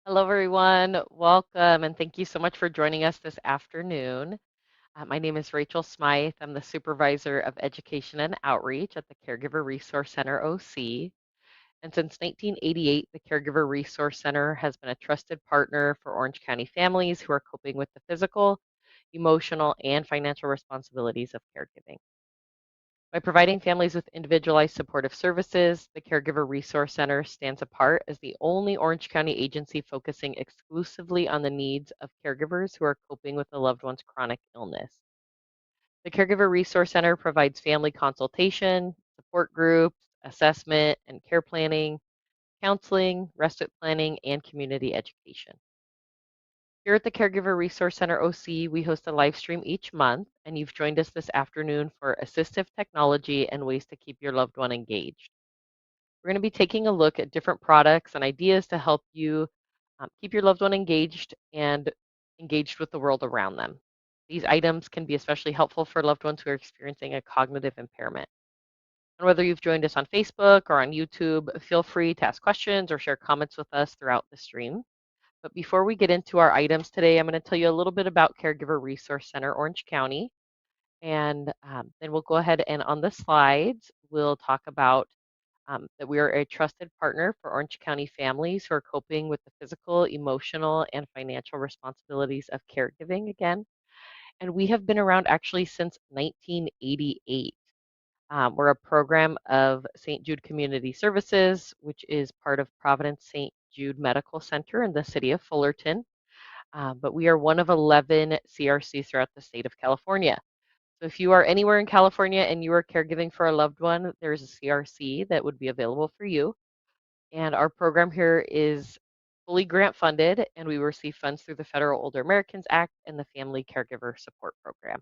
Hello, everyone. Welcome, and thank you so much for joining us this afternoon. My name is Rachel Smythe. I'm the Supervisor of Education and Outreach at the Caregiver Resource Center OC. And since 1988, the Caregiver Resource Center has been a trusted partner for Orange County families who are coping with the physical, emotional, and financial responsibilities of caregiving. By providing families with individualized supportive services, the Caregiver Resource Center stands apart as the only Orange County agency focusing exclusively on the needs of caregivers who are coping with a loved one's chronic illness. The Caregiver Resource Center provides family consultation, support groups, assessment and care planning, counseling, respite planning, and community education. Here at the Caregiver Resource Center OC, we host a live stream each month, and you've joined us this afternoon for assistive technology and ways to keep your loved one engaged. We're going to be taking a look at different products and ideas to help you keep your loved one engaged and engaged with the world around them. These items can be especially helpful for loved ones who are experiencing a cognitive impairment. And whether you've joined us on Facebook or on YouTube, feel free to ask questions or share comments with us throughout the stream. But before we get into our items today, I'm going to tell you a little bit about Caregiver Resource Center Orange County. And then we'll go ahead and on the slides, we'll talk about that we are a trusted partner for Orange County families who are coping with the physical, emotional, and financial responsibilities of caregiving again. And we have been around actually since 1988. We're a program of St. Jude Community Services, which is part of Providence St. Jude Medical Center in the city of Fullerton. But we are one of 11 CRCs throughout the state of California. So if you are anywhere in California and you are caregiving for a loved one, there's a CRC that would be available for you. And our program here is fully grant funded, and we receive funds through the Federal Older Americans Act and the Family Caregiver Support Program.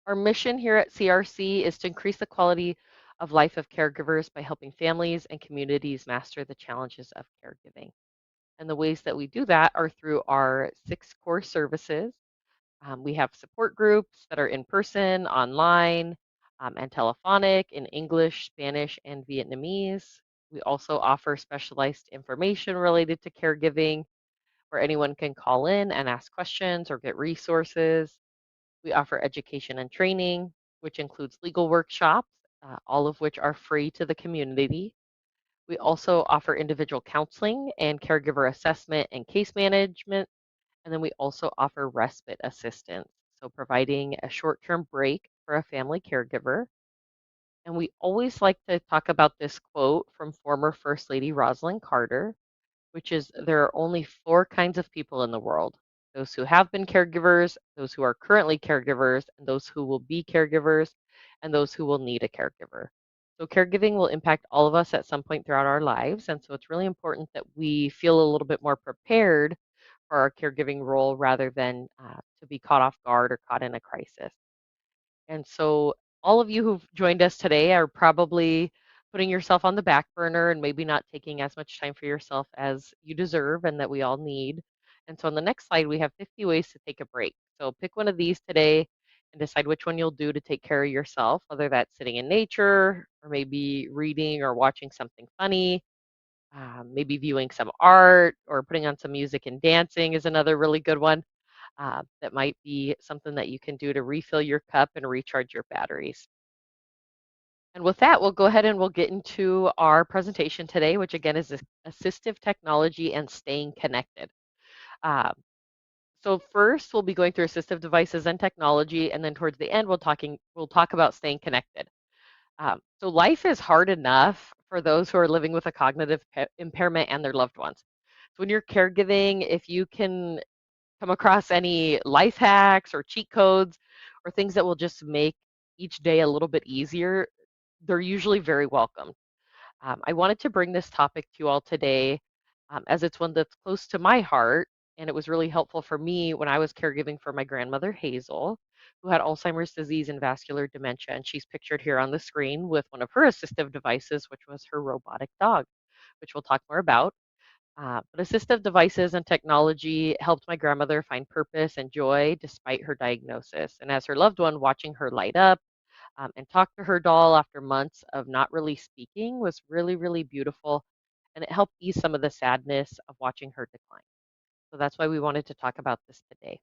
Our mission here at CRC is to increase the quality of life of caregivers by helping families and communities master the challenges of caregiving. And the ways that we do that are through our 6 core services. We have support groups that are in person, online, and telephonic in English, Spanish, and Vietnamese. We also offer specialized information related to caregiving where anyone can call in and ask questions or get resources. We offer education and training, which includes legal workshops, all of which are free to the community. We also offer individual counseling and caregiver assessment and case management. And then we also offer respite assistance, so providing a short term break for a family caregiver. And we always like to talk about this quote from former First Lady Rosalind Carter, which is there are only 4 kinds of people in the world: those who have been caregivers, those who are currently caregivers, and those who will be caregivers, and those who will need a caregiver. So, caregiving will impact all of us at some point throughout our lives. And so, it's really important that we feel a little bit more prepared for our caregiving role rather than to be caught off guard or caught in a crisis. And so, all of you who've joined us today are probably putting yourself on the back burner and maybe not taking as much time for yourself as you deserve and that we all need. And so, on the next slide, we have 50 ways to take a break. So, pick one of these today and decide which one you'll do to take care of yourself, whether that's sitting in nature or maybe reading or watching something funny. Maybe viewing some art or putting on some music and dancing is another really good one. That might be something that you can do to refill your cup and recharge your batteries. And with that, we'll go ahead and we'll get into our presentation today, which again is assistive technology and staying connected. Um, so first, we'll be going through assistive devices and technology, and then towards the end, we'll talk about staying connected. So life is hard enough for those who are living with a cognitive impairment and their loved ones. So when you're caregiving, if you can come across any life hacks or cheat codes or things that will just make each day a little bit easier, they're usually very welcome. I wanted to bring this topic to you all today as it's one that's close to my heart, and it was really helpful for me when I was caregiving for my grandmother, Hazel, who had Alzheimer's disease and vascular dementia. And she's pictured here on the screen with one of her assistive devices, which was her robotic dog, which we'll talk more about. But assistive devices and technology helped my grandmother find purpose and joy despite her diagnosis. And as her loved one, watching her light up and talk to her doll after months of not really speaking was really, really beautiful and it helped ease some of the sadness of watching her decline. So that's why we wanted to talk about this today.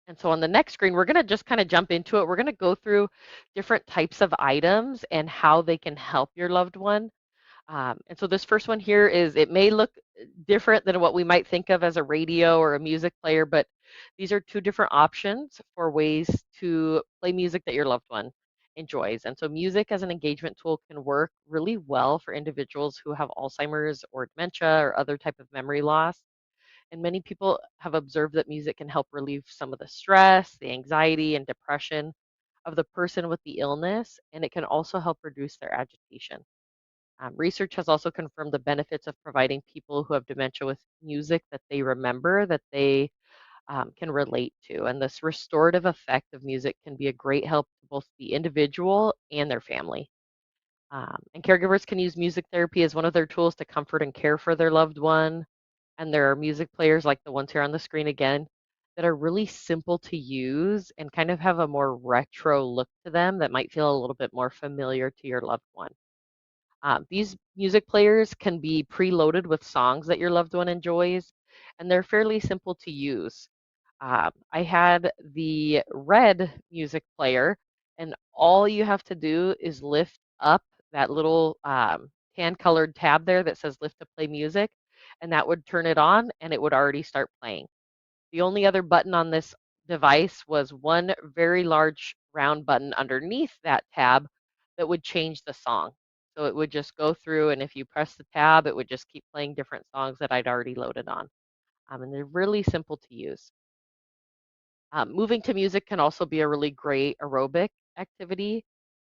And so on the next screen, we're going to just kind of jump into it. We're going to go through different types of items and how they can help your loved one. And so this first one here is, it may look different than what we might think of as a radio or a music player, but these are two different options for ways to play music that your loved one enjoys. And so music as an engagement tool can work really well for individuals who have Alzheimer's or dementia or other type of memory loss. And many people have observed that music can help relieve some of the stress, the anxiety, and depression of the person with the illness, and it can also help reduce their agitation. Research has also confirmed the benefits of providing people who have dementia with music that they remember, that they can relate to. And this restorative effect of music can be a great help to both the individual and their family. And caregivers can use music therapy as one of their tools to comfort and care for their loved one. And there are music players like the ones here on the screen again that are really simple to use and kind of have a more retro look to them that might feel a little bit more familiar to your loved one. These music players can be preloaded with songs that your loved one enjoys, and they're fairly simple to use. I had the red music player, and all you have to do is lift up that little tan-colored tab there that says lift to play music, and that would turn it on, and it would already start playing. The only other button on this device was one very large round button underneath that tab that would change the song. So it would just go through, and if you press the tab, it would just keep playing different songs that I'd already loaded on. And they're really simple to use. Moving to music can also be a really great aerobic activity,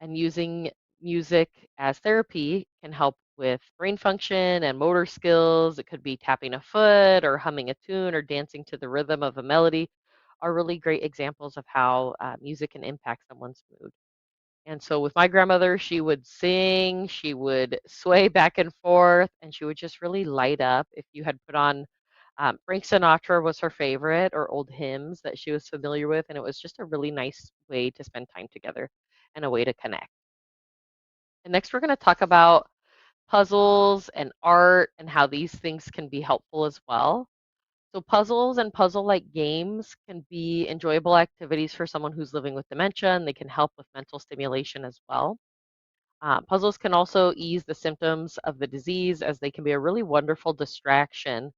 and using music as therapy can help with brain function and motor skills. It could be tapping a foot or humming a tune or dancing to the rhythm of a melody are really great examples of how music can impact someone's mood. And so with my grandmother, she would sing, she would sway back and forth, and she would just really light up. If you had put on Frank Sinatra was her favorite, or old hymns that she was familiar with, and it was just a really nice way to spend time together and a way to connect. And next, we're going to talk about puzzles and art and how these things can be helpful as well. So, puzzles and puzzle like games can be enjoyable activities for someone who's living with dementia, and they can help with mental stimulation as well. Puzzles can also ease the symptoms of the disease, as they can be a really wonderful distraction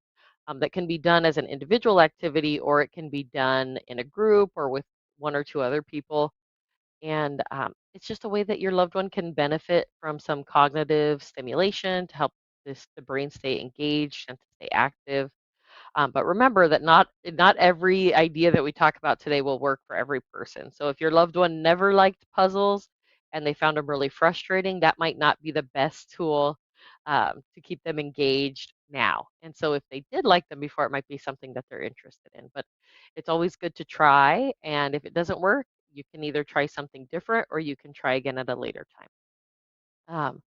that can be done as an individual activity, or it can be done in a group or with one or two other people. And it's just a way that your loved one can benefit from some cognitive stimulation to help the brain stay engaged and to stay active. But remember that not every idea that we talk about today will work for every person. So if your loved one never liked puzzles and they found them really frustrating, that might not be the best tool to keep them engaged now. And so if they did like them before, it might be something that they're interested in. But it's always good to try. And if it doesn't work, you can either try something different or you can try again at a later time.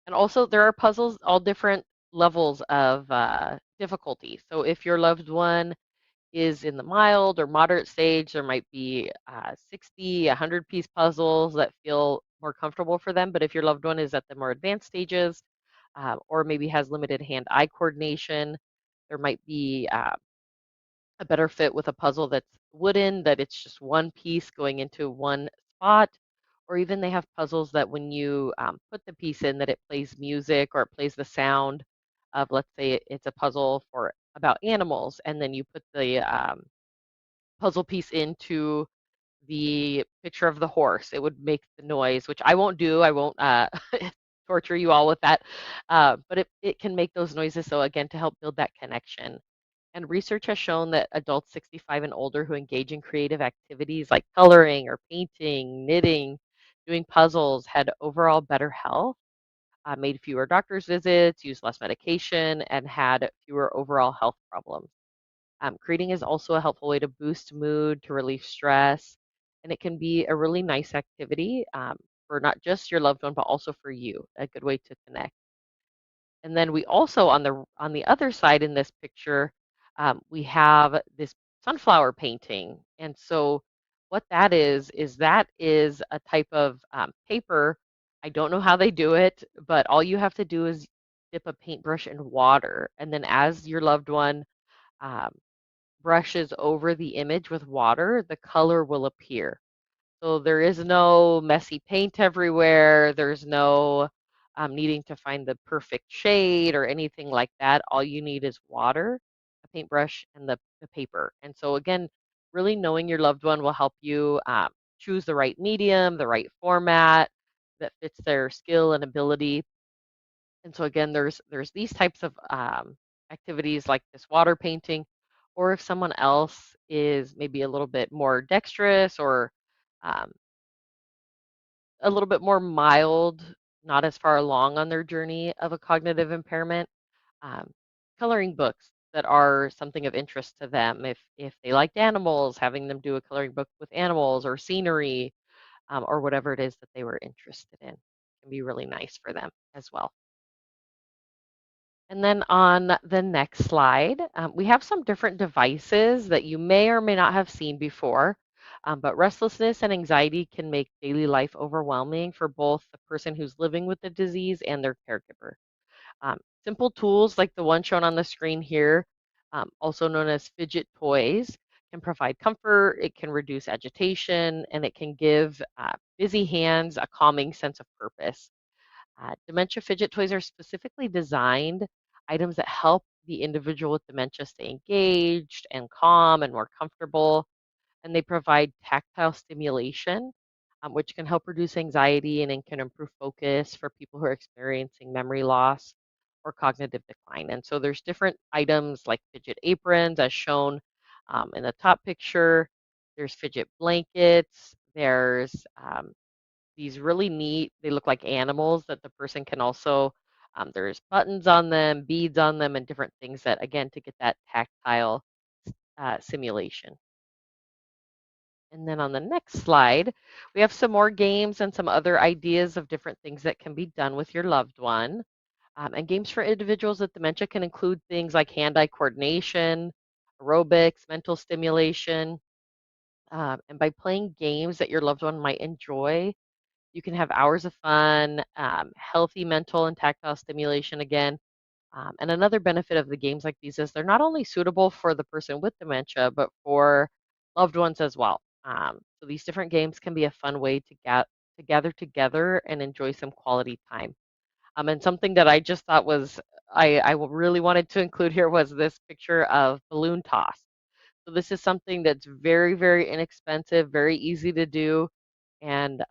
And also, there are puzzles, all different levels of difficulty. So if your loved one is in the mild or moderate stage, there might be 60, 100-piece puzzles that feel more comfortable for them. But if your loved one is at the more advanced stages, or maybe has limited hand-eye coordination, there might be a better fit with a puzzle that's wooden, that it's just one piece going into one spot, or even they have puzzles that when you put the piece in, that it plays music or it plays the sound of, let's say it's a puzzle for about animals, and then you put the puzzle piece into the picture of the horse. It would make the noise, which I won't do. I won't torture you all with that, but it can make those noises. So again, to help build that connection. And research has shown that adults 65 and older who engage in creative activities like coloring or painting, knitting, doing puzzles had overall better health, made fewer doctor's visits, used less medication, and had fewer overall health problems. Creating is also a helpful way to boost mood, to relieve stress, and it can be a really nice activity for not just your loved one, but also for you, a good way to connect. And then we also on the other side in this picture, we have this sunflower painting. And so what that is a type of paper. I don't know how they do it, but all you have to do is dip a paintbrush in water, and then as your loved one um, brushes over the image with water, the color will appear. So there is no messy paint everywhere. There's no needing to find the perfect shade or anything like that. All you need is water, a paintbrush, and the paper. And so, again, really knowing your loved one will help you choose the right medium, the right format that fits their skill and ability. And so, again, there's these types of activities like this water painting, or if someone else is maybe a little bit more dexterous or um, a little bit more mild, not as far along on their journey of a cognitive impairment, um, coloring books that are something of interest to them. If they liked animals, having them do a coloring book with animals or scenery, or whatever it is that they were interested in, can be really nice for them as well. And then on the next slide, we have some different devices that you may or may not have seen before. But restlessness and anxiety can make daily life overwhelming for both the person who's living with the disease and their caregiver. Simple tools like the one shown on the screen here, also known as fidget toys, can provide comfort, it can reduce agitation, and it can give busy hands a calming sense of purpose. Dementia fidget toys are specifically designed items that help the individual with dementia stay engaged and calm and more comfortable. And they provide tactile stimulation, which can help reduce anxiety and it can improve focus for people who are experiencing memory loss or cognitive decline. And so there's different items like fidget aprons, as shown in the top picture. There's fidget blankets. There's these really neat, they look like animals that the person can also, there's buttons on them, beads on them, and different things that, again, to get that tactile simulation. And then on the next slide, we have some more games and some other ideas of different things that can be done with your loved one. And games for individuals with dementia can include things like hand-eye coordination, aerobics, mental stimulation. And by playing games that your loved one might enjoy, you can have hours of fun, healthy mental and tactile stimulation again. And another benefit of the games like these is they're not only suitable for the person with dementia, but for loved ones as well. So these different games can be a fun way to gather together and enjoy some quality time. And something that I just thought was really wanted to include here was this picture of balloon toss. So this is something that's very, very inexpensive, very easy to do. And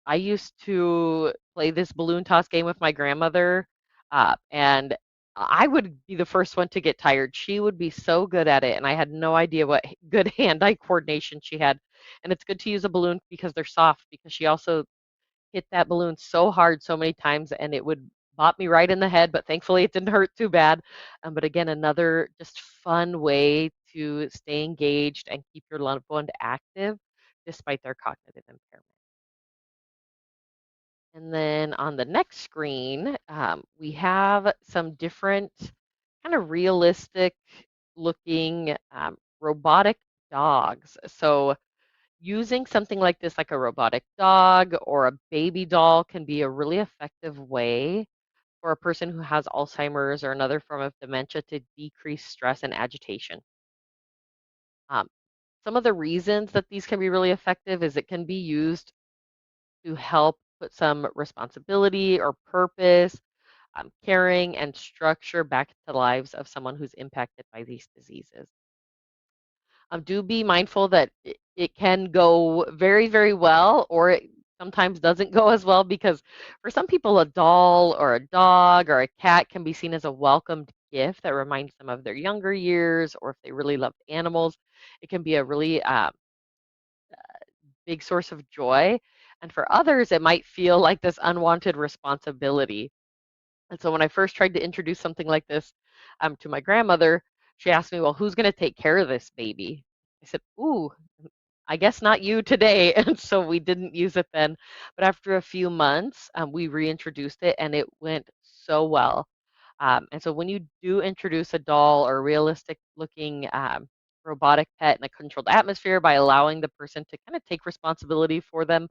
I used to play this balloon toss game with my grandmother, and I would be the first one to get tired. She would be so good at it, and I had no idea what good hand-eye coordination she had. And it's good to use a balloon because they're soft, because she also hit that balloon so hard so many times and it would bop me right in the head, but thankfully it didn't hurt too bad. But again, another just fun way to stay engaged and keep your loved one active despite their cognitive impairment. And then on the next screen, we have some different kind of realistic looking robotic dogs. So using something like this, like a robotic dog or a baby doll, can be a really effective way for a person who has Alzheimer's or another form of dementia to decrease stress and agitation. Um, some of the reasons that these can be really effective is it can be used to help put some responsibility or purpose, caring, and structure back to the lives of someone who's impacted by these diseases. Do be mindful that it can go very, very well, or it sometimes doesn't go as well because for some people, a doll or a dog or a cat can be seen as a welcomed gift that reminds them of their younger years, or if they really loved animals, it can be a really big source of joy. And for others, it might feel like this unwanted responsibility. And so when I first tried to introduce something like this to my grandmother, she asked me, "Well, who's going to take care of this baby?" I said, "Ooh, I guess not you today." And so we didn't use it then. But after a few months, we reintroduced it and it went so well. And so when you do introduce a doll or a realistic looking robotic pet in a controlled atmosphere by allowing the person to kind of take responsibility for them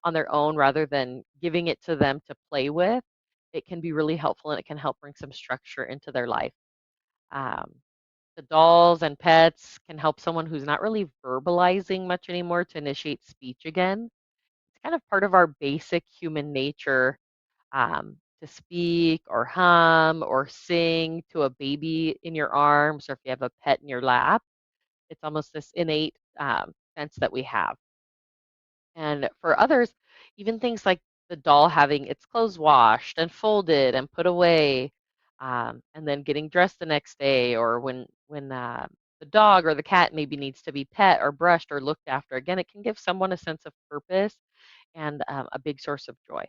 on their own rather than giving it to them to play with, it can be really helpful and it can help bring some structure into their life. Um, the dolls and pets can help someone who's not really verbalizing much anymore to initiate speech again. It's kind of part of our basic human nature to speak or hum or sing to a baby in your arms or if you have a pet in your lap. It's almost this innate sense that we have. And for others, even things like the doll having its clothes washed and folded and put away, and then getting dressed the next day, or when the dog or the cat maybe needs to be pet or brushed or looked after. Again, it can give someone a sense of purpose and a big source of joy.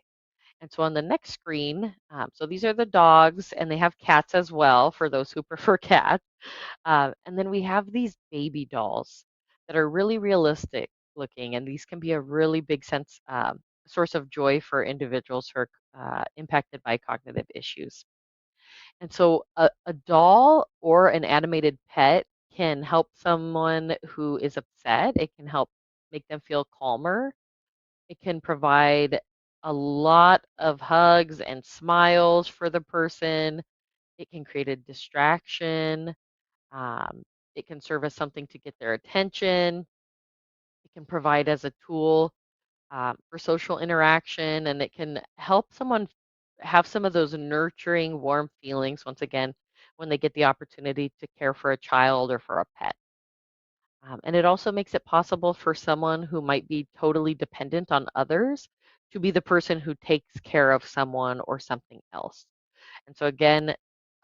And so on the next screen, so these are the dogs, and they have cats as well for those who prefer cats. And then we have these baby dolls that are really realistic looking, and these can be a really big source of joy for individuals who are impacted by cognitive issues. And so a doll or an animated pet can help someone who is upset. It can help make them feel calmer. It can provide a lot of hugs and smiles for the person. It can create a distraction. Um, it can serve as something to get their attention. It can provide as a tool for social interaction, and it can help someone have some of those nurturing, warm feelings once again when they get the opportunity to care for a child or for a pet. And it also makes it possible for someone who might be totally dependent on others to be the person who takes care of someone or something else. And so, again,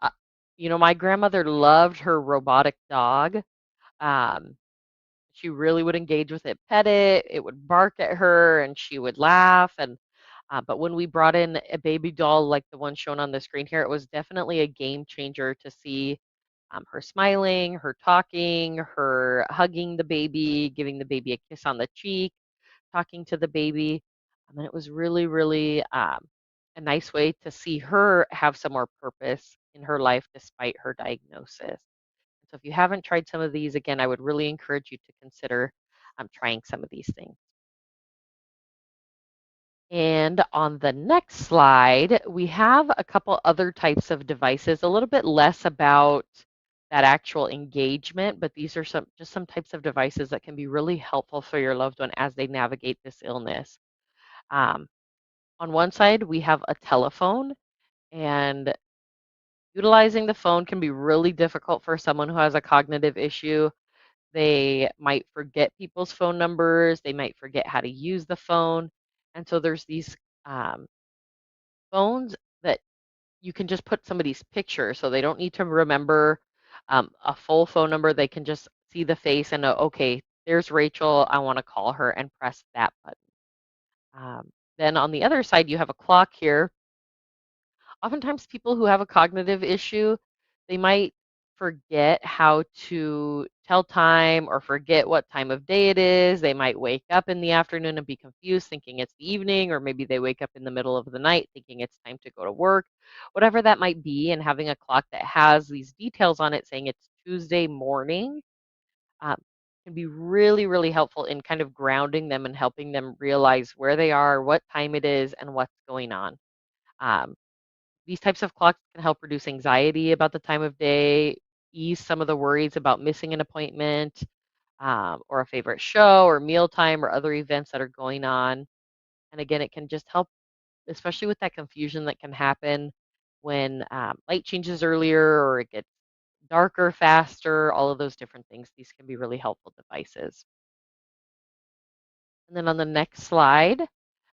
uh, my grandmother loved her robotic dog. Um, she really would engage with it, pet it, it would bark at her, and she would laugh. And but when we brought in a baby doll like the one shown on the screen here, it was definitely a game changer to see her smiling, her talking, her hugging the baby, giving the baby a kiss on the cheek, talking to the baby. And it was really, really a nice way to see her have some more purpose in her life despite her diagnosis. So if you haven't tried some of these, again, I would really encourage you to consider trying some of these things. And on the next slide, we have a couple other types of devices, a little bit less about that actual engagement, but these are some types of devices that can be really helpful for your loved one as they navigate this illness. Um, on one side, we have a telephone, and utilizing the phone can be really difficult for someone who has a cognitive issue. They might forget people's phone numbers, they might forget how to use the phone. And so there's these um, phones that you can just put somebody's picture so they don't need to remember a full phone number. They can just see the face and know, okay, there's Rachel. I want to call her and press that button. Then on the other side, you have a clock here. Oftentimes people who have a cognitive issue, they might forget how to tell time or forget what time of day it is. They might wake up in the afternoon and be confused thinking it's the evening, or maybe they wake up in the middle of the night thinking it's time to go to work, whatever that might be. And having a clock that has these details on it saying it's Tuesday morning um, can be really, really helpful in kind of grounding them and helping them realize where they are, what time it is, and what's going on. Um, these types of clocks can help reduce anxiety about the time of day, ease some of the worries about missing an appointment or a favorite show or mealtime or other events that are going on. And again, it can just help, especially with that confusion that can happen when light changes earlier or it gets darker faster, all of those different things. These can be really helpful devices. And then on the next slide,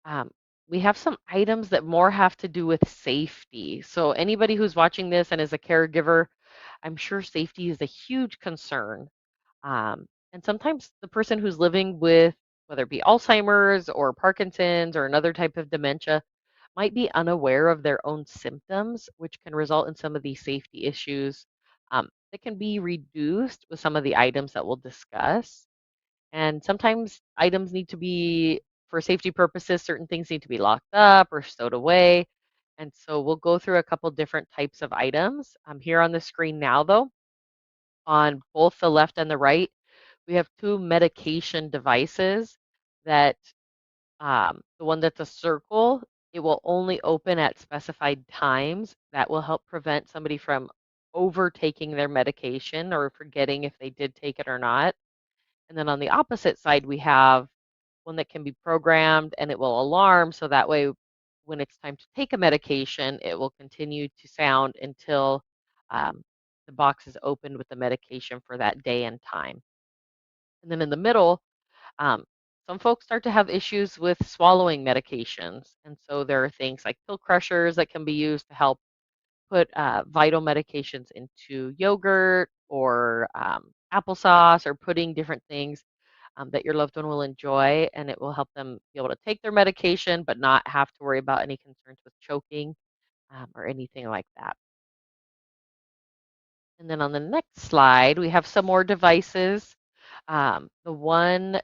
um, we have some items that more have to do with safety. So anybody who's watching this and is a caregiver, I'm sure safety is a huge concern. And sometimes the person who's living with, whether it be Alzheimer's or Parkinson's or another type of dementia, might be unaware of their own symptoms, which can result in some of these safety issues that can be reduced with some of the items that we'll discuss. And sometimes items need to be, for safety purposes, certain things need to be locked up or stowed away. And so we'll go through a couple different types of items. Here on the screen now, though, on both the left and the right, we have two medication devices that the one that's a circle, It will only open at specified times. That will help prevent somebody from overtaking their medication or forgetting if they did take it or not. And then on the opposite side, we have one that can be programmed and it will alarm so that way when it's time to take a medication, it will continue to sound until um, the box is opened with the medication for that day and time. And then in the middle, um, some folks start to have issues with swallowing medications. And so there are things like pill crushers that can be used to help put vital medications into yogurt or applesauce or putting different things that your loved one will enjoy, and it will help them be able to take their medication but not have to worry about any concerns with choking or anything like that. And then on the next slide, we have some more devices. The one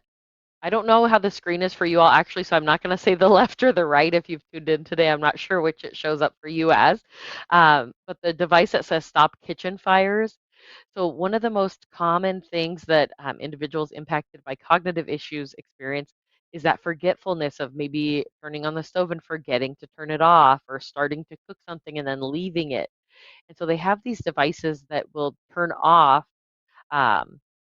I don't know how the screen is for you all actually, so I'm not going to say the left or the right if you've tuned in today. I'm not sure which it shows up for you as. But the device that says Stop Kitchen Fires. So one of the most common things that individuals impacted by cognitive issues experience is that forgetfulness of maybe turning on the stove and forgetting to turn it off or starting to cook something and then leaving it. And so they have these devices that will turn off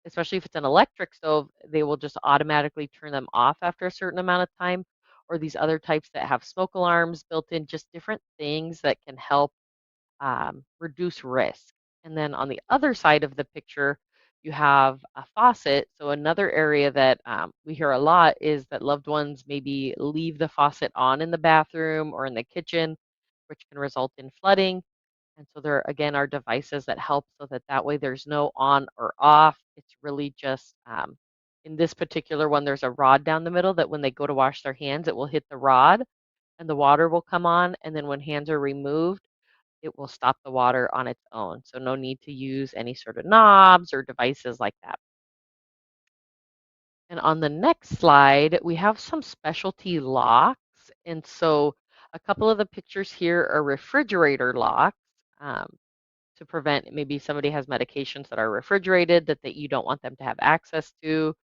especially if it's an electric stove, they will just automatically turn them off after a certain amount of time, or these other types that have smoke alarms built in, just different things that can help reduce risk. And then on the other side of the picture, you have a faucet. So another area that we hear a lot is that loved ones maybe leave the faucet on in the bathroom or in the kitchen, which can result in flooding. And so there again are devices that help so that that way there's no on or off. It's really just in this particular one, there's a rod down the middle that when they go to wash their hands, it will hit the rod and the water will come on. And then when hands are removed, it will stop the water on its own. So no need to use any sort of knobs or devices like that. And on the next slide, we have some specialty locks. And so a couple of the pictures here are refrigerator locks. To prevent maybe somebody has medications that are refrigerated that you don't want them to have access to,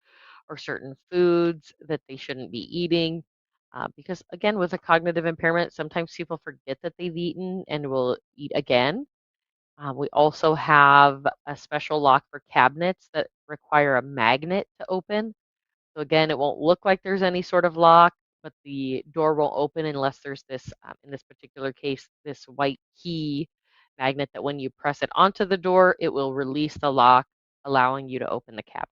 or certain foods that they shouldn't be eating. Because again, with a cognitive impairment, sometimes people forget that they've eaten and will eat again. We also have a special lock for cabinets that require a magnet to open. So again, it won't look like there's any sort of lock, but the door won't open unless there's this, in this particular case, this white key magnet that when you press it onto the door, it will release the lock, allowing you to open the cabinet.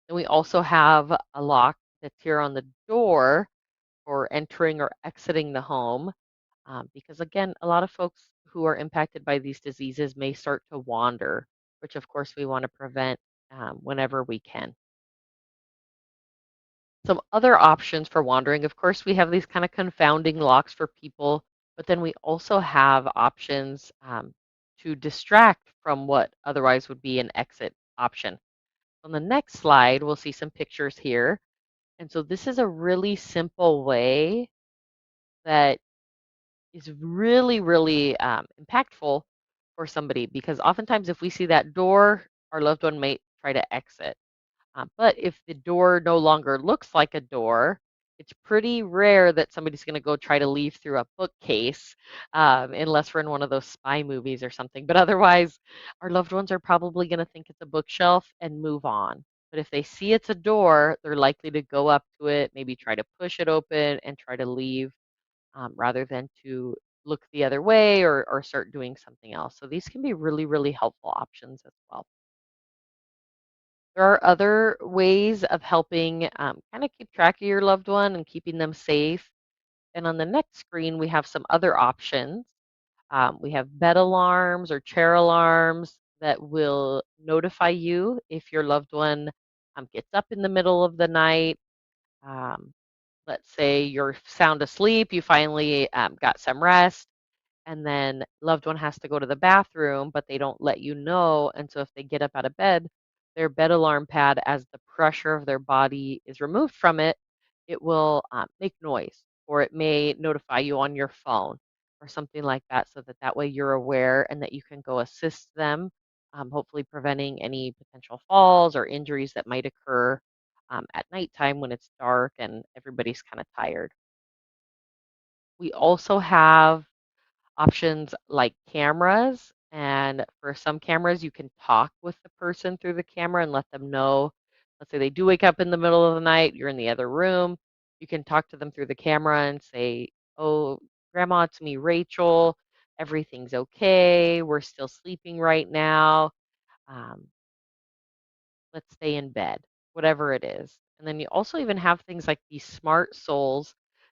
And we also have a lock that's here on the door for entering or exiting the home, because again, a lot of folks who are impacted by these diseases may start to wander, which of course we want to prevent whenever we can. Some other options for wandering, of course, we have these kind of confounding locks for people, but then we also have options to distract from what otherwise would be an exit option. On the next slide, we'll see some pictures here. And so this is a really simple way that is really, really impactful for somebody because oftentimes if we see that door, our loved one may try to exit. But if the door no longer looks like a door, it's pretty rare that somebody's going to go try to leave through a bookcase, unless we're in one of those spy movies or something. But otherwise, our loved ones are probably going to think it's a bookshelf and move on. But if they see it's a door, they're likely to go up to it, maybe try to push it open and try to leave rather than to look the other way or start doing something else. So these can be really, really helpful options as well. There are other ways of helping kind of keep track of your loved one and keeping them safe. And on the next screen, we have some other options. We have bed alarms or chair alarms that will notify you if your loved one gets up in the middle of the night. Um, let's say you're sound asleep, you finally got some rest and then loved one has to go to the bathroom, but they don't let you know. And so if they get up out of bed, their bed alarm pad, as the pressure of their body is removed from it, it will make noise, or it may notify you on your phone or something like that, so that that way you're aware and that you can go assist them, hopefully preventing any potential falls or injuries that might occur at nighttime when it's dark and everybody's kind of tired. We also have options like cameras, and for some cameras, you can talk with the person through the camera and let them know. Let's say they do wake up in the middle of the night, you're in the other room, you can talk to them through the camera and say, "Oh, Grandma, it's me, Rachel. Everything's okay. We're still sleeping right now. Um, let's stay in bed," whatever it is. And then you also even have things like these smart soles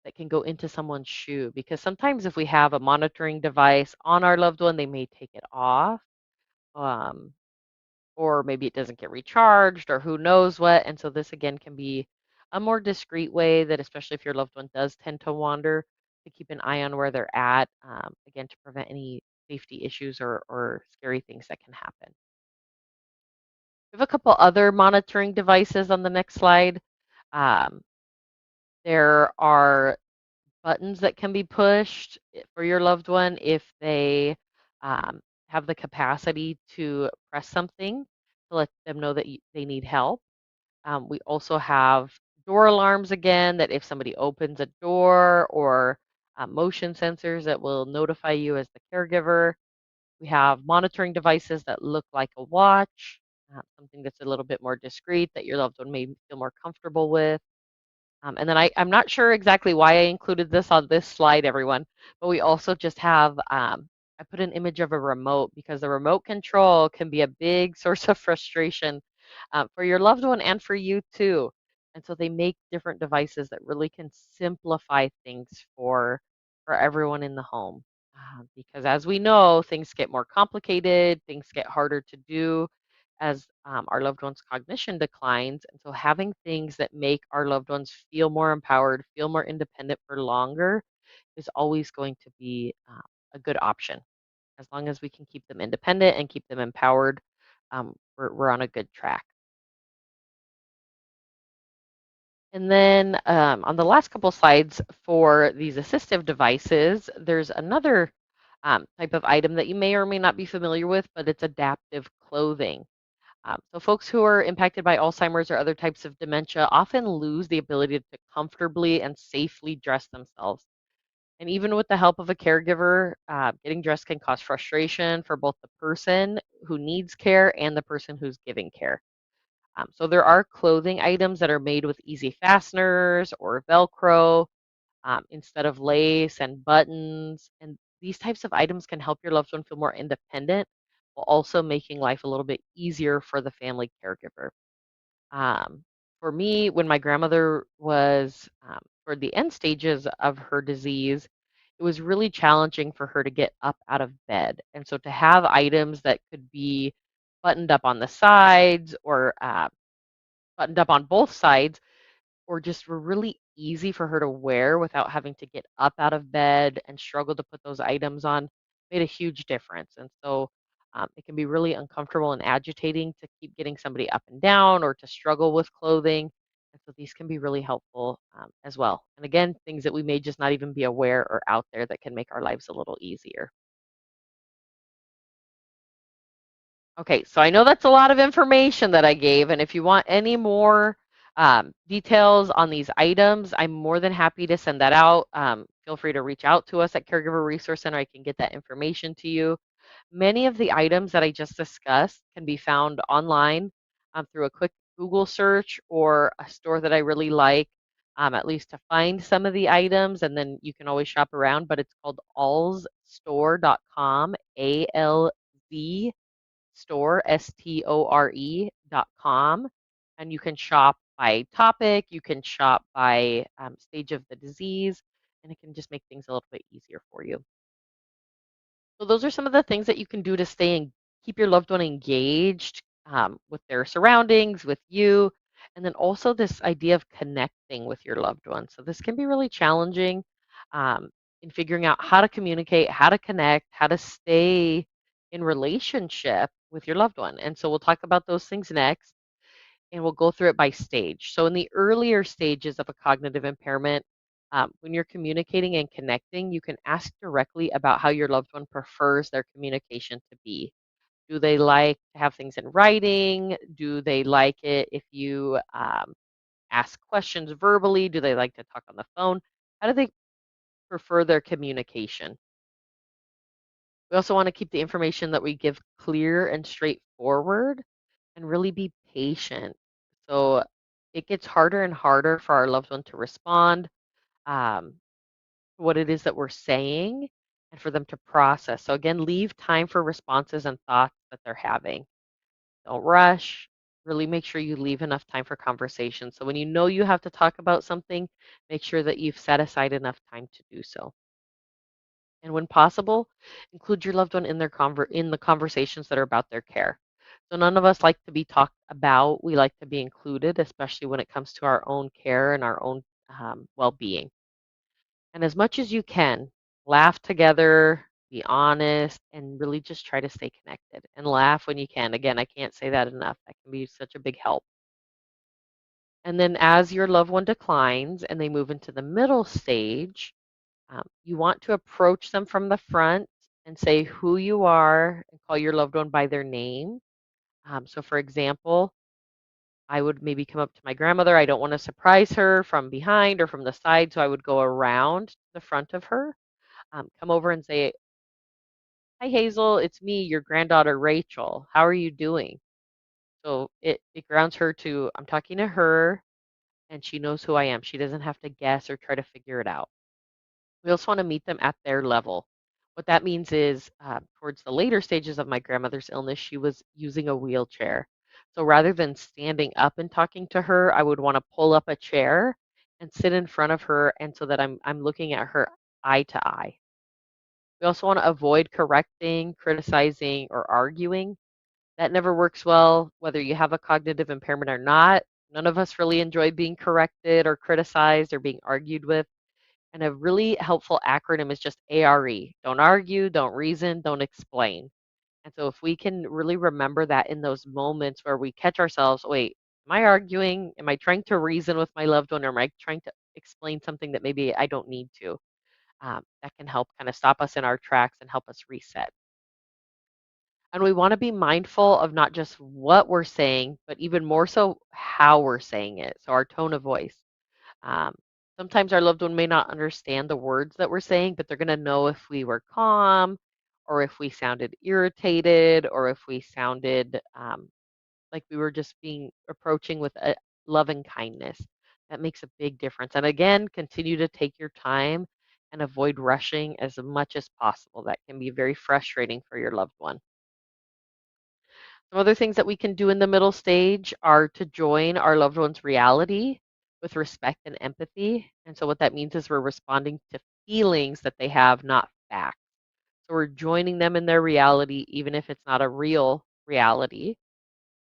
that can go into someone's shoe, because sometimes if we have a monitoring device on our loved one, they may take it off, um, or maybe it doesn't get recharged, or who knows what. And so this again can be a more discreet way that, especially if your loved one does tend to wander, to keep an eye on where they're at, again, to prevent any safety issues or scary things that can happen. We have a couple other monitoring devices on the next slide. Um, there are buttons that can be pushed for your loved one if they um, have the capacity to press something to let them know that they need help. We also have door alarms again, that if somebody opens a door, or motion sensors that will notify you as the caregiver. We have monitoring devices that look like a watch, something that's a little bit more discreet that your loved one may feel more comfortable with. And then I'm not sure exactly why I included this on this slide, everyone, but we also just have, I put an image of a remote, because the remote control can be a big source of frustration for your loved one and for you too. And so they make different devices that really can simplify things for everyone in the home. Because as we know, things get more complicated, things get harder to do as our loved ones' cognition declines. And so having things that make our loved ones feel more empowered, feel more independent for longer, is always going to be a good option. As long as we can keep them independent and keep them empowered, we're on a good track. And then on the last couple slides for these assistive devices, there's another type of item that you may or may not be familiar with, but it's adaptive clothing. So folks who are impacted by Alzheimer's or other types of dementia often lose the ability to comfortably and safely dress themselves. And even with the help of a caregiver, getting dressed can cause frustration for both the person who needs care and the person who's giving care. So there are clothing items that are made with easy fasteners or Velcro instead of lace and buttons. And these types of items can help your loved one feel more independent, while also making life a little bit easier for the family caregiver. Um, for me, when my grandmother was toward the end stages of her disease, it was really challenging for her to get up out of bed. And so to have items that could be buttoned up on the sides, or buttoned up on both sides, or just were really easy for her to wear without having to get up out of bed and struggle to put those items on, made a huge difference. And so it can be really uncomfortable and agitating to keep getting somebody up and down, or to struggle with clothing. And so these can be really helpful as well. And again, things that we may just not even be aware or out there that can make our lives a little easier. Okay, so I know that's a lot of information that I gave, and if you want any more details on these items, I'm more than happy to send that out. Feel free to reach out to us at Caregiver Resource Center. I can get that information to you. Many of the items that I just discussed can be found online through a quick Google search, or a store that I really like, at least to find some of the items, and then you can always shop around. But it's called alzstore.com, ALZ store, store.com. And you can shop by topic, you can shop by stage of the disease, and it can just make things a little bit easier for you. So those are some of the things that you can do to stay and keep your loved one engaged with their surroundings, with you, and then also this idea of connecting with your loved one. So this can be really challenging um, in figuring out how to communicate, how to connect, how to stay in relationship with your loved one. And so we'll talk about those things next, and we'll go through it by stage. So in the earlier stages of a cognitive impairment, when you're communicating and connecting, you can ask directly about how your loved one prefers their communication to be. Do they like to have things in writing? Do they like it if you ask questions verbally? Do they like to talk on the phone? How do they for further communication. We also want to keep the information that we give clear and straightforward and really be patient. So it gets harder and harder for our loved one to respond to what it is that we're saying and for them to process. So again, leave time for responses and thoughts that they're having. Don't rush. Really make sure you leave enough time for conversation. So when you know you have to talk about something, make sure that you've set aside enough time to do so. And when possible, include your loved one in in the conversations that are about their care. So none of us like to be talked about. We like to be included, especially when it comes to our own care and our own well-being. And as much as you can, laugh together, be honest, and really just try to stay connected and laugh when you can. Again, I can't say that enough. That can be such a big help. And then as your loved one declines and they move into the middle stage, you want to approach them from the front and say who you are and call your loved one by their name. So, for example, I would maybe come up to my grandmother. I don't want to surprise her from behind or from the side, so I would go around the front of her, come over and say, "Hi, Hazel, it's me, your granddaughter, Rachel. How are you doing?" So it grounds her to, I'm talking to her and she knows who I am. She doesn't have to guess or try to figure it out. We also want to meet them at their level. What that means is, towards the later stages of my grandmother's illness, she was using a wheelchair. So rather than standing up and talking to her, I would want to pull up a chair and sit in front of her, and so that I'm looking at her eye to eye. We also want to avoid correcting, criticizing, or arguing. That never works well, whether you have a cognitive impairment or not. None of us really enjoy being corrected or criticized or being argued with. And a really helpful acronym is just ARE. Don't argue, don't reason, don't explain. And so if we can really remember that in those moments where we catch ourselves, wait, am I arguing? Am I trying to reason with my loved one? Or am I trying to explain something that maybe I don't need to? That can help kind of stop us in our tracks and help us reset. And we want to be mindful of not just what we're saying, but even more so how we're saying it. So our tone of voice. Um, Sometimes our loved one may not understand the words that we're saying, but they're going to know if we were calm or if we sounded irritated or if we sounded like we were just being approaching with a love and kindness. That makes a big difference. And again, continue to take your time and avoid rushing as much as possible. That can be very frustrating for your loved one. Some other things that we can do in the middle stage are to join our loved one's reality with respect and empathy. And so, what that means is we're responding to feelings that they have, not facts. So, we're joining them in their reality, even if it's not a real reality.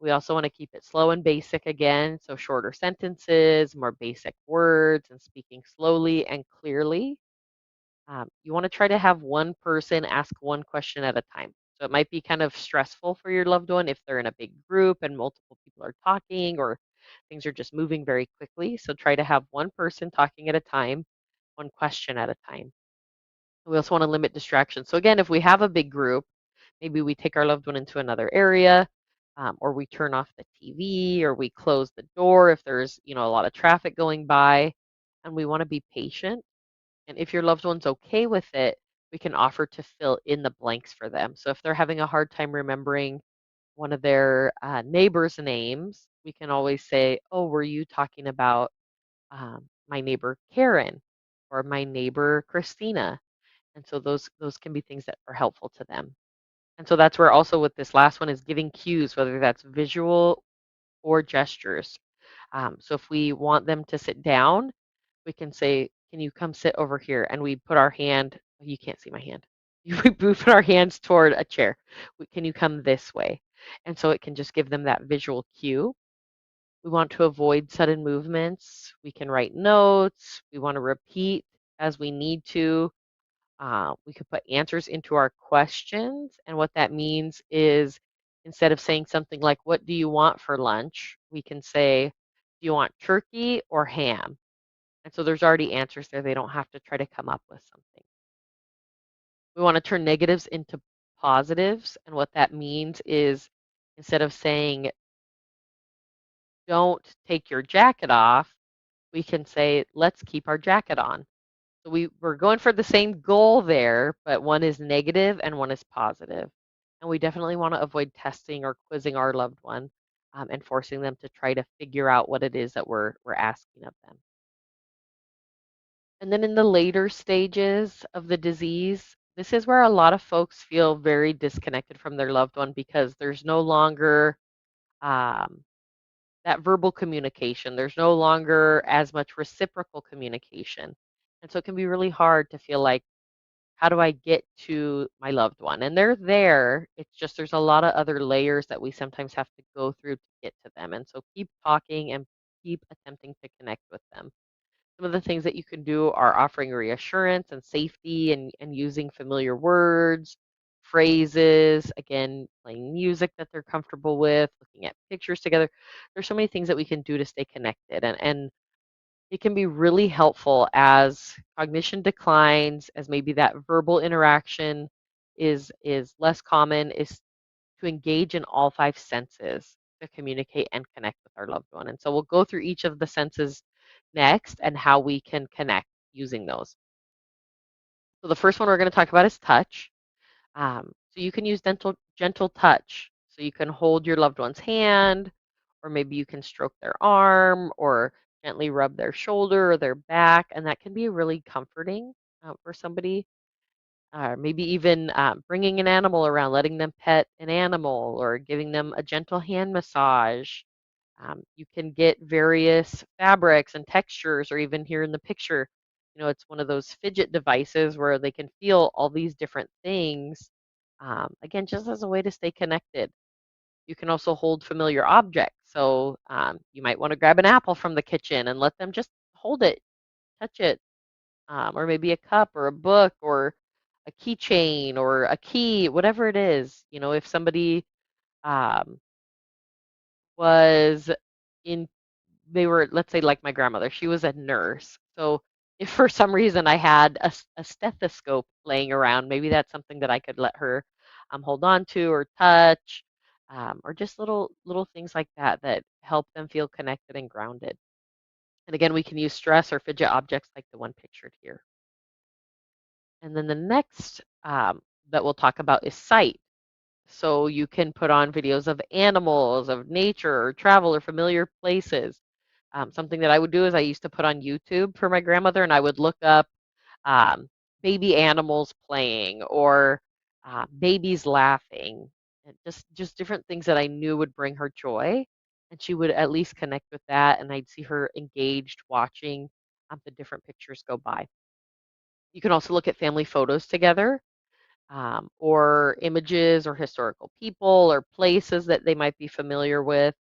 We also want to keep it slow and basic again. So, shorter sentences, more basic words, and speaking slowly and clearly. You want to try to have one person ask one question at a time. So it might be kind of stressful for your loved one if they're in a big group and multiple people are talking or things are just moving very quickly. So try to have one person talking at a time, one question at a time. We also want to limit distractions. So again, if we have a big group, maybe we take our loved one into another area, or we turn off the TV, or we close the door if there's a lot of traffic going by, and we want to be patient, and if your loved one's okay with it, we can offer to fill in the blanks for them. So if they're having a hard time remembering one of their neighbors' names, we can always say, "Oh, were you talking about my neighbor Karen or my neighbor Christina?" And so those can be things that are helpful to them. And so that's where also with this last one is giving cues, whether that's visual or gestures. So if we want them to sit down, we can say, "Can you come sit over here?" And we put our hand, you can't see my hand. We put our hands toward a chair. Can you come this way? And so it can just give them that visual cue. We want to avoid sudden movements. We can write notes. We want to repeat as we need to. We could put answers into our questions. And what that means is instead of saying something like, "What do you want for lunch?" we can say, "Do you want turkey or ham?" And so there's already answers there. They don't have to try to come up with something. We want to turn negatives into positives. And what that means is instead of saying, "Don't take your jacket off," we can say, "Let's keep our jacket on." So we're going for the same goal there, but one is negative and one is positive. And we definitely want to avoid testing or quizzing our loved one and forcing them to try to figure out what it is that we're asking of them. And then in the later stages of the disease, this is where a lot of folks feel very disconnected from their loved one because there's no longer um, that verbal communication. There's no longer as much reciprocal communication. And so it can be really hard to feel like, how do I get to my loved one? And they're there. It's just there's a lot of other layers that we sometimes have to go through to get to them. And so keep talking and keep attempting to connect with them. Some of the things that you can do are offering reassurance and safety and using familiar words, phrases, again, playing music that they're comfortable with, looking at pictures together. There's so many things that we can do to stay connected. And it can be really helpful as cognition declines, as maybe that verbal interaction is less common, is to engage in all five senses to communicate and connect with our loved one. And so we'll go through each of the senses next and how we can connect using those. So the first one we're going to talk about is touch. So you can use gentle touch. So you can hold your loved one's hand, or maybe you can stroke their arm, or gently rub their shoulder or their back, and that can be really comforting for somebody. Maybe even bringing an animal around, letting them pet an animal, or giving them a gentle hand massage. You can get various fabrics and textures, or even here in the picture, it's one of those fidget devices where they can feel all these different things. Again, just as a way to stay connected. You can also hold familiar objects. So you might want to grab an apple from the kitchen and let them just hold it, touch it, or maybe a cup or a book or a keychain or a key, whatever it is. If somebody um, was in they were, let's say, like my grandmother, she was a nurse. So if for some reason I had a stethoscope laying around, maybe that's something that I could let her hold on to or touch, or just little things like that that help them feel connected and grounded. And again, we can use stress or fidget objects like the one pictured here. And then the next that we'll talk about is sight. So you can put on videos of animals, of nature, or travel, or familiar places. Something that I would do is I used to put on YouTube for my grandmother, and I would look up um, baby animals playing or babies laughing, and just different things that I knew would bring her joy, and she would at least connect with that, and I'd see her engaged watching the different pictures go by. You can also look at family photos together, or images or historical people or places that they might be familiar with.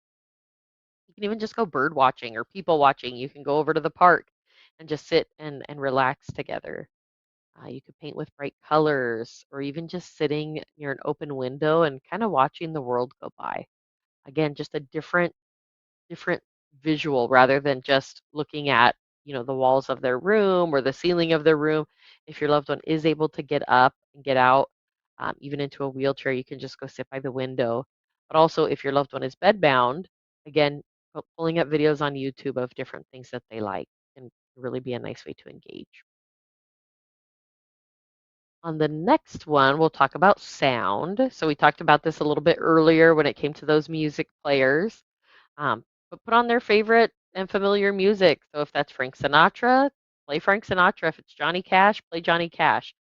You can even just go bird watching or people watching. You can go over to the park and just sit and relax together. You could paint with bright colors or even just sitting near an open window and kind of watching the world go by. Again, just a different visual rather than just looking at, the walls of their room or the ceiling of their room. If your loved one is able to get up and get out, even into a wheelchair, you can just go sit by the window. But also, if your loved one is bedbound, again, pulling up videos on YouTube of different things that they like can really be a nice way to engage. On the next one, we'll talk about sound. So we talked about this a little bit earlier when it came to those music players. But put on their favorite and familiar music. So if that's Frank Sinatra, play Frank Sinatra. If it's Johnny Cash, play Johnny Cash.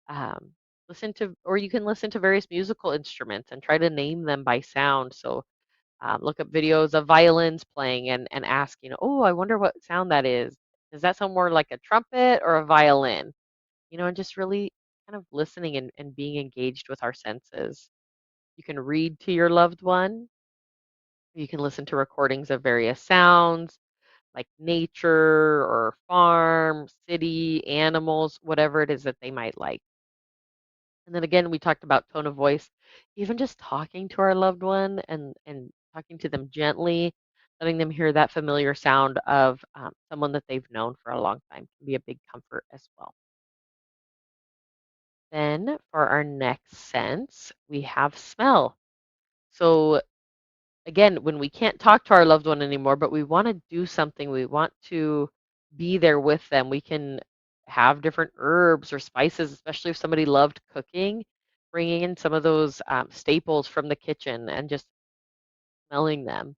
Um, or you can listen to various musical instruments and try to name them by sound. So look up videos of violins playing and ask, oh, I wonder what sound that is. Does that sound more like a trumpet or a violin? And just really kind of listening and being engaged with our senses. You can read to your loved one. You can listen to recordings of various sounds like nature or farm, city, animals, whatever it is that they might like. And then again, we talked about tone of voice, even just talking to our loved one and talking to them gently, letting them hear that familiar sound of someone that they've known for a long time can be a big comfort as well. Then for our next sense, we have smell. So again, when we can't talk to our loved one anymore, but we want to do something, we want to be there with them, we can have different herbs or spices, especially if somebody loved cooking, bringing in some of those staples from the kitchen and just smelling them.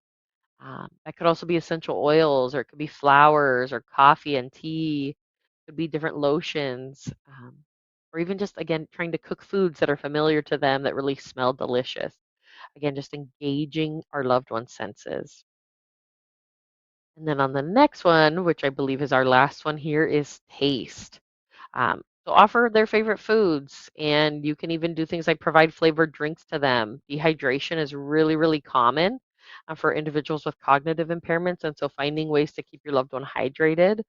That could also be essential oils, or it could be flowers, or coffee and tea. Could be different lotions, or even just again trying to cook foods that are familiar to them that really smell delicious. Again, just engaging our loved one's senses. And then on the next one, which I believe is our last one here, is taste. So offer their favorite foods, and you can even do things like provide flavored drinks to them. Dehydration is really, really common for individuals with cognitive impairments, and so finding ways to keep your loved one hydrated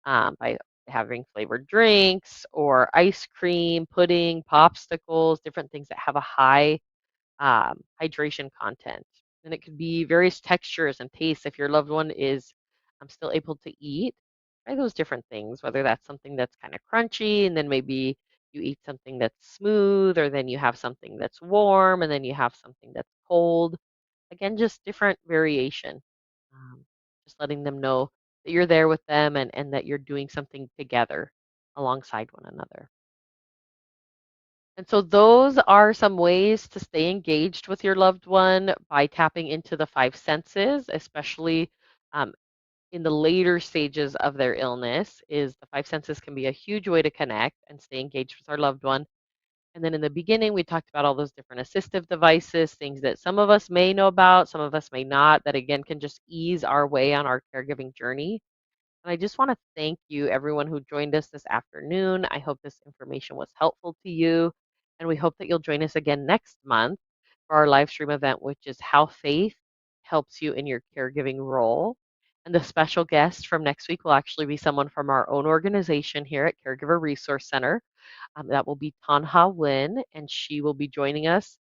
by having flavored drinks or ice cream, pudding, popsicles, different things that have a high hydration content. And it could be various textures and tastes. If your loved one is still able to eat, try those different things, whether that's something that's kind of crunchy, and then maybe you eat something that's smooth, or then you have something that's warm, and then you have something that's cold. Again, just different variation. Um, just letting them know that you're there with them, and that you're doing something together alongside one another. And so those are some ways to stay engaged with your loved one by tapping into the five senses, especially um, in the later stages of their illness. Is the five senses can be a huge way to connect and stay engaged with our loved one. And then in the beginning, we talked about all those different assistive devices, things that some of us may know about, some of us may not, that again can just ease our way on our caregiving journey. And I just want to thank you, everyone who joined us this afternoon. I hope this information was helpful to you. And we hope that you'll join us again next month for our live stream event, which is How Faith Helps You in Your Caregiving Role. And the special guest from next week will actually be someone from our own organization here at Caregiver Resource Center. That will be Tanha Win, and she will be joining us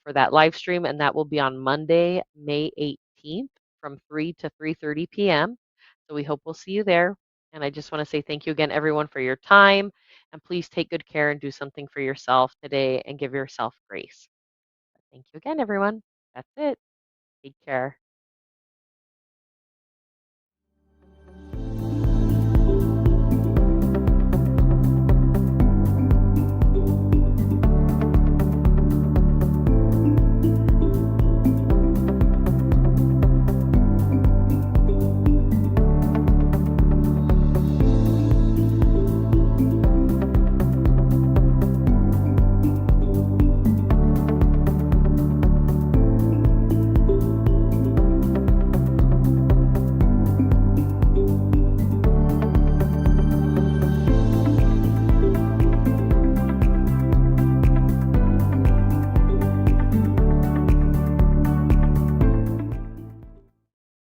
for that live stream. And that will be on Monday, May 18th from 3 to 3:30 p.m. So we hope we'll see you there. And I just want to say thank you again, everyone, for your time. And please take good care and do something for yourself today and give yourself grace. Thank you again, everyone. That's it. Take care.